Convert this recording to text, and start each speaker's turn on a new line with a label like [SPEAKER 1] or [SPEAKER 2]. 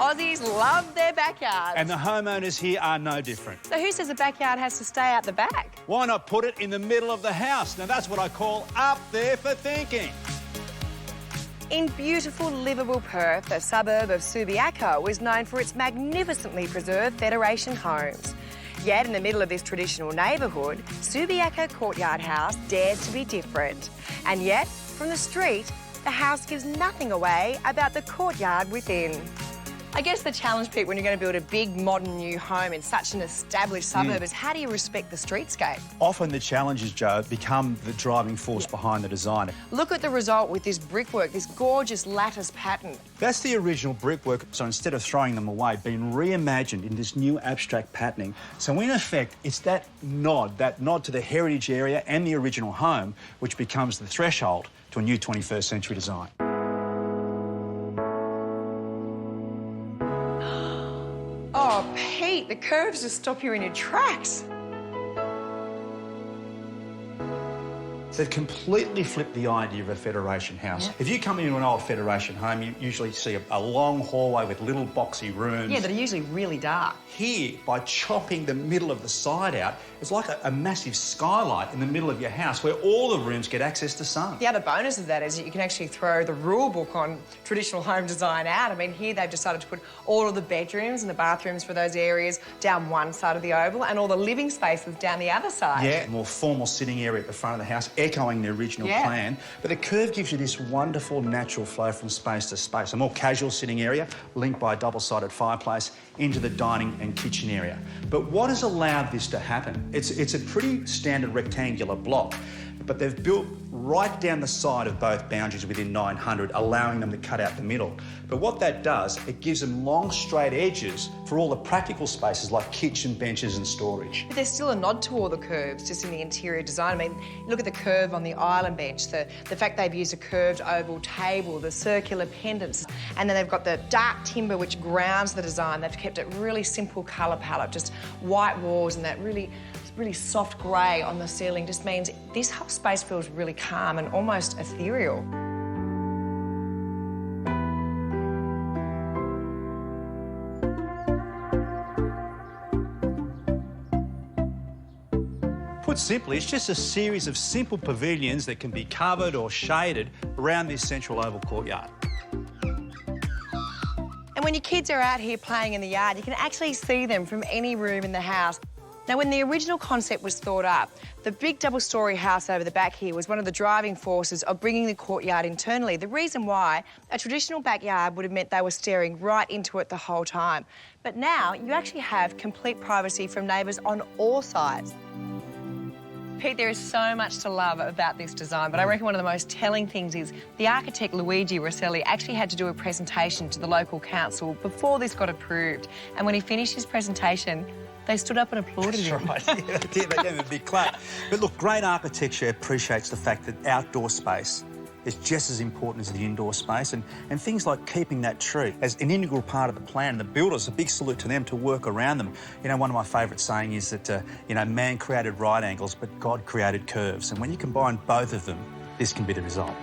[SPEAKER 1] Aussies love their backyards.
[SPEAKER 2] And the homeowners here are no different.
[SPEAKER 1] So who says a backyard has to stay out the back?
[SPEAKER 2] Why not put it in the middle of the house? Now, that's what I call up there for thinking.
[SPEAKER 1] In beautiful, livable Perth, the suburb of Subiaco is known for its magnificently preserved Federation homes. Yet, in the middle of this traditional neighbourhood, Subiaco Courtyard House dares to be different. And yet, from the street, the house gives nothing away about the courtyard within. I guess the challenge, Pete, when you're going to build a big, modern new home in such an established suburb is how do you respect the streetscape?
[SPEAKER 2] Often the challenges, Joe, become the driving force behind the design.
[SPEAKER 1] Look at the result with this brickwork, this gorgeous lattice pattern.
[SPEAKER 2] That's the original brickwork, so instead of throwing them away, been reimagined in this new abstract patterning. So in effect, it's that nod to the heritage area and the original home, which becomes the threshold to a new 21st century design.
[SPEAKER 1] Oh, Pete, the curves just stop you in your tracks.
[SPEAKER 2] They've completely flipped the idea of a Federation house.
[SPEAKER 1] Yeah.
[SPEAKER 2] If you come into an old Federation home, you usually see a long hallway with little boxy rooms.
[SPEAKER 1] Yeah, that are usually really dark.
[SPEAKER 2] Here, by chopping the middle of the side out, it's like a massive skylight in the middle of your house where all the rooms get access to sun.
[SPEAKER 1] The other bonus of that is that you can actually throw the rule book on traditional home design out. I mean, here they've decided to put all of the bedrooms and the bathrooms for those areas down one side of the oval and all the living spaces down the other side.
[SPEAKER 2] Yeah, more formal sitting area at the front of the house, echoing the original plan. But the curve gives you this wonderful natural flow from space to space. A more casual sitting area linked by a double-sided fireplace into the dining and kitchen area. But what has allowed this to happen? It's a pretty standard rectangular block, but they've built right down the side of both boundaries within 900, allowing them to cut out the middle. But what that does, it gives them long, straight edges for all the practical spaces like kitchen, benches and storage.
[SPEAKER 1] But there's still a nod to all the curves just in the interior design. I mean, look at the curve on the island bench, the fact they've used a curved oval table, the circular pendants, and then they've got the dark timber which grounds the design. They've kept it really simple colour palette, just white walls and that really soft grey on the ceiling just means this whole space feels really calm and almost ethereal.
[SPEAKER 2] Put simply, it's just a series of simple pavilions that can be covered or shaded around this central oval courtyard.
[SPEAKER 1] And when your kids are out here playing in the yard, you can actually see them from any room in the house. Now, when the original concept was thought up, the big double-storey house over the back here was one of the driving forces of bringing the courtyard internally. The reason why, a traditional backyard would have meant they were staring right into it the whole time. But now, you actually have complete privacy from neighbours on all sides. Pete, there is so much to love about this design, but I reckon one of the most telling things is the architect Luigi Rosselli actually had to do a presentation to the local council before this got approved. And when he finished his presentation, they stood up and applauded him.
[SPEAKER 2] That's right, yeah, they did. They gave him a big clap. But look, great architecture appreciates the fact that outdoor space is just as important as the indoor space, and things like keeping that tree as an integral part of the plan. The builders, a big salute to them to work around them. You know, one of my favourite saying is that, you know, man created right angles, but God created curves. And when you combine both of them, this can be the result.